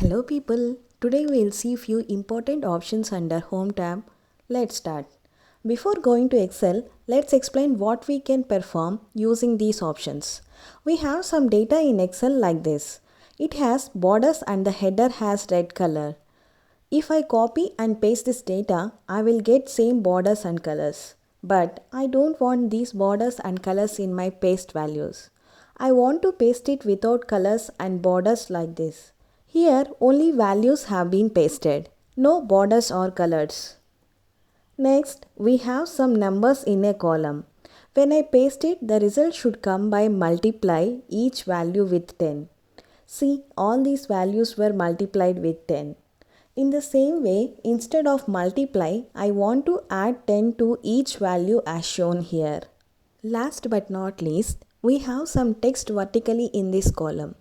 Hello people, today we'll see few important options under Home tab. Let's start. Before going to Excel, let's explain what we can perform using these options. We have some data in Excel like this. It has borders and the header has red color. If I copy and paste this data, I will get same borders and colors. But I don't want these borders and colors in my paste values. I want to paste it without colors and borders like this. Here only values have been pasted, no borders or colors. Next, we have some numbers in a column. When I paste it, the result should come by multiply each value with 10. See, all these values were multiplied with 10. In the same way, instead of multiply, I want to add 10 to each value as shown here. Last but not least, we have some text vertically in this column.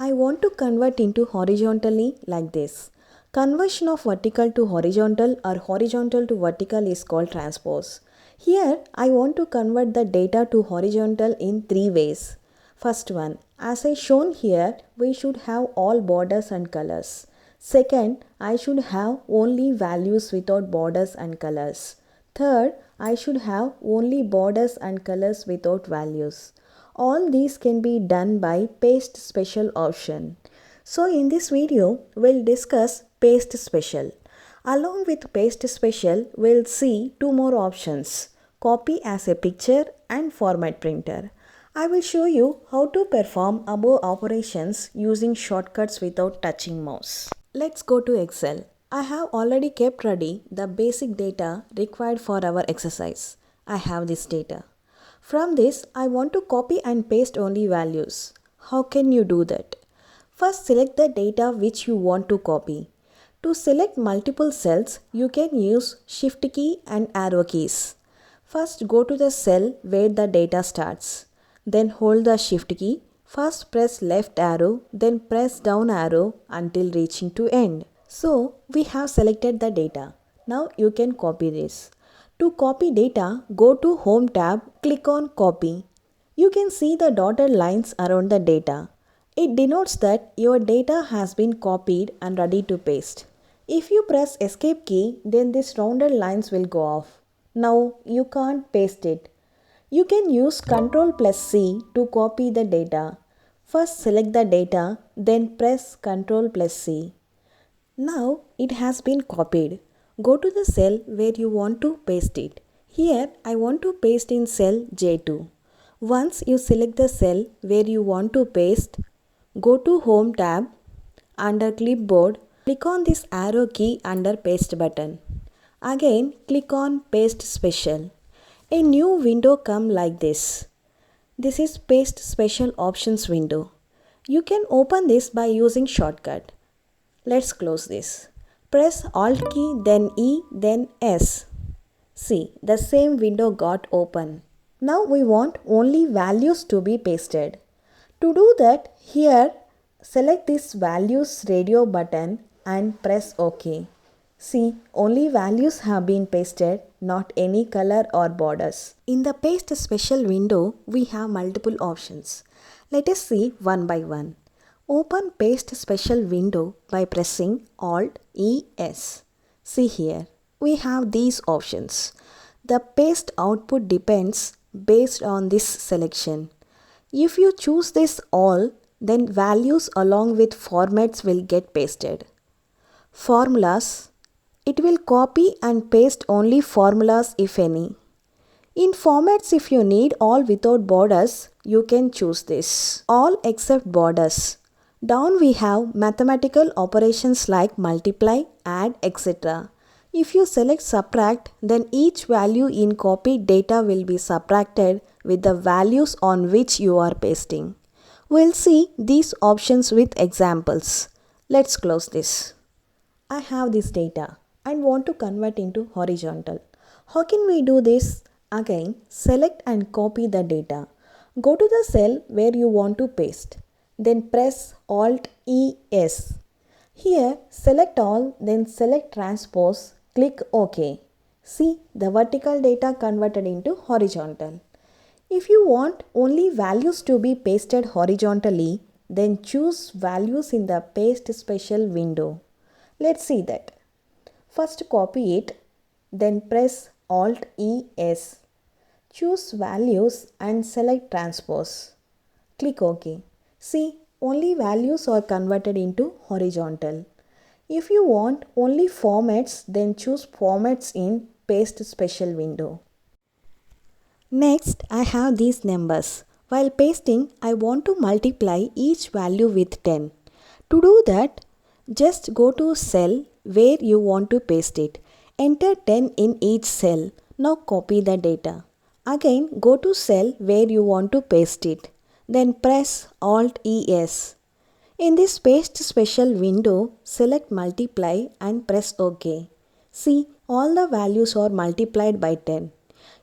I want to convert into horizontally like this. Conversion of vertical to horizontal or horizontal to vertical is called transpose. Here, I want to convert the data to horizontal in three ways. First one, as I shown here, we should have all borders and colors. Second, I should have only values without borders and colors. Third, I should have only borders and colors without values. All these can be done by paste special option. So in this video, we'll discuss paste special. Along with paste special, we'll see two more options, copy as a picture and format printer. I will show you how to perform above operations using shortcuts without touching mouse. Let's go to Excel. I have already kept ready the basic data required for our exercise. I have this data. From this, I want to copy and paste only values. How can you do that? First, select the data which you want to copy. To select multiple cells, you can use Shift key and arrow keys. First, go to the cell where the data starts. Then hold the Shift key. First, press left arrow, then press down arrow until reaching to end. So, we have selected the data. Now, you can copy this. To copy data, go to Home tab, click on Copy. You can see the dotted lines around the data. It denotes that your data has been copied and ready to paste. If you press Escape key, then these rounded lines will go off. Now you can't paste it. You can use Ctrl+C to copy the data. First select the data, then press Ctrl+C. Now it has been copied. Go to the cell where you want to paste it. Here I want to paste in cell J2. Once you select the cell where you want to paste, go to Home tab. Under Clipboard, click on this arrow key under Paste button. Again click on Paste Special. A new window comes like this. This is Paste Special Options window. You can open this by using shortcut. Let's close this. Press Alt key, then E, then S. See, the same window got open. Now we want only values to be pasted. To do that, here select this values radio button and press OK. See, only values have been pasted, not any color or borders. In the Paste Special window, we have multiple options. Let us see one by one. Open Paste Special window by pressing Alt-ES. See here, we have these options. The paste output depends based on this selection. If you choose this all, then values along with formats will get pasted. Formulas, it will copy and paste only formulas if any. In formats, if you need all without borders, you can choose this. All except borders. Down we have mathematical operations like multiply, add, etc. If you select subtract, then each value in copied data will be subtracted with the values on which you are pasting. We'll see these options with examples. Let's close this. I have this data and want to convert into horizontal. How can we do this? Again, select and copy the data. Go to the cell where you want to paste. Then press Alt-ES. Here, select all, then select transpose, click OK. See, the vertical data converted into horizontal. If you want only values to be pasted horizontally, then choose values in the paste special window. Let's see that. First copy it, then press Alt E S. Choose values and select transpose. Click OK. See, only values are converted into horizontal. If you want only formats, then choose formats in paste special window. Next, I have these numbers. While pasting, I want to multiply each value with 10. To do that, just go to cell where you want to paste it. Enter 10 in each cell. Now copy the data. Again, go to cell where you want to paste it. Then press Alt ES. In this paste special window, select multiply and press OK. See, all the values are multiplied by 10.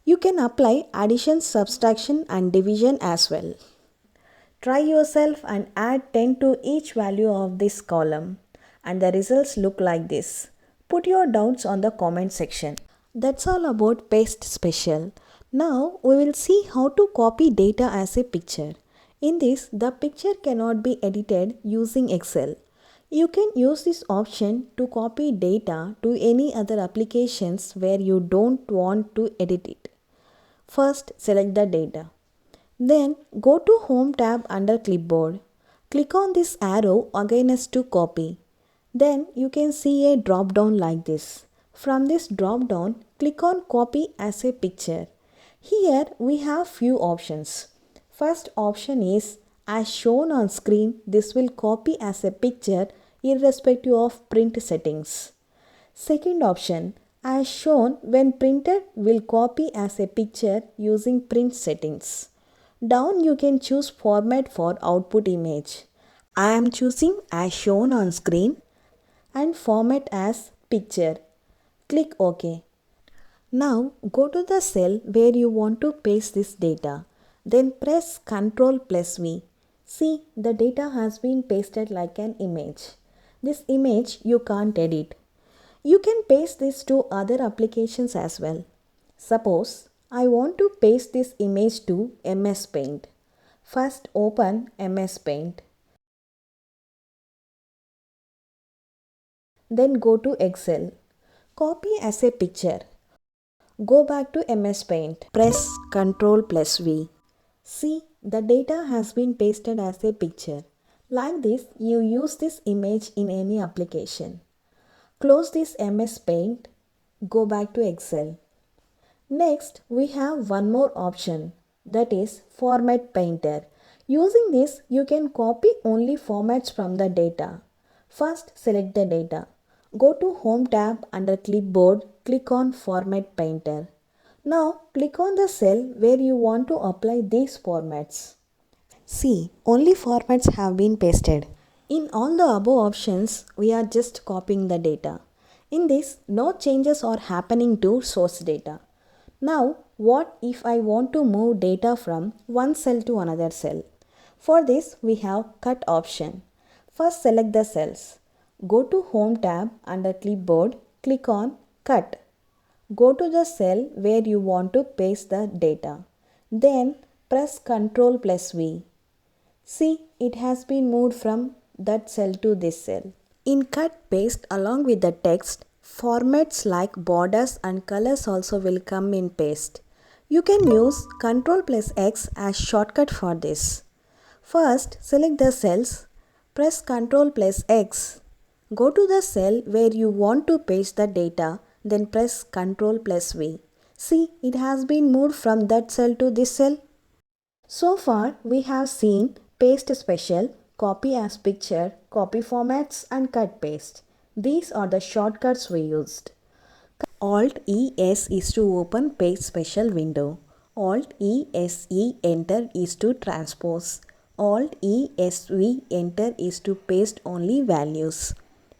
You can apply addition, subtraction and division as well. Try yourself and add 10 to each value of this column. And the results look like this. Put your doubts on the comment section. That's all about paste special. Now we will see how to copy data as a picture. In this, the picture cannot be edited using Excel. You can use this option to copy data to any other applications where you don't want to edit it. First, select the data. Then, go to Home tab under Clipboard. Click on this arrow again as to copy. Then, you can see a drop down like this. From this drop down, click on Copy as a picture. Here, we have few options. First option is, as shown on screen, this will copy as a picture irrespective of print settings. Second option, as shown when printed will copy as a picture using print settings. Down you can choose format for output image. I am choosing as shown on screen and format as picture. Click OK. Now go to the cell where you want to paste this data. Then press Ctrl+V. See, the data has been pasted like an image. This image you can't edit. You can paste this to other applications as well. Suppose I want to paste this image to MS Paint. First open MS Paint. Then go to Excel. Copy as a picture. Go back to MS Paint. Press Ctrl+V. See, the data has been pasted as a picture. Like this, you use this image in any application. Close this MS Paint. Go back to Excel. Next, we have one more option, that is Format Painter. Using this, you can copy only formats from the data. First, select the data. Go to Home tab under Clipboard, click on Format Painter. Now, click on the cell where you want to apply these formats. See, only formats have been pasted. In all the above options, we are just copying the data. In this, no changes are happening to source data. Now, what if I want to move data from one cell to another cell? For this, we have Cut option. First, select the cells. Go to Home tab under Clipboard, click on Cut. Go to the cell where you want to paste the data. Then, press Ctrl+V. See, it has been moved from that cell to this cell. In cut paste along with the text, formats like borders and colors also will come in paste. You can use Ctrl+X as shortcut for this. First, select the cells, press Ctrl+X. Go to the cell where you want to paste the data, then press Ctrl+V. See, it has been moved from that cell to this cell. So far, we have seen paste special, copy as picture, copy formats and cut paste. These are the shortcuts we used. Alt ES is to open paste special window. Alt ESE enter is to transpose. Alt ESV enter is to paste only values.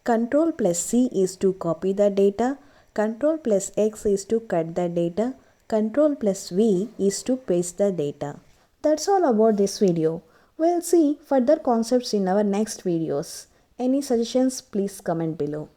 Ctrl+C is to copy the data. Ctrl+X is to cut the data. Ctrl+V is to paste the data. That's all about this video. We'll see further concepts in our next videos. Any suggestions, please comment below.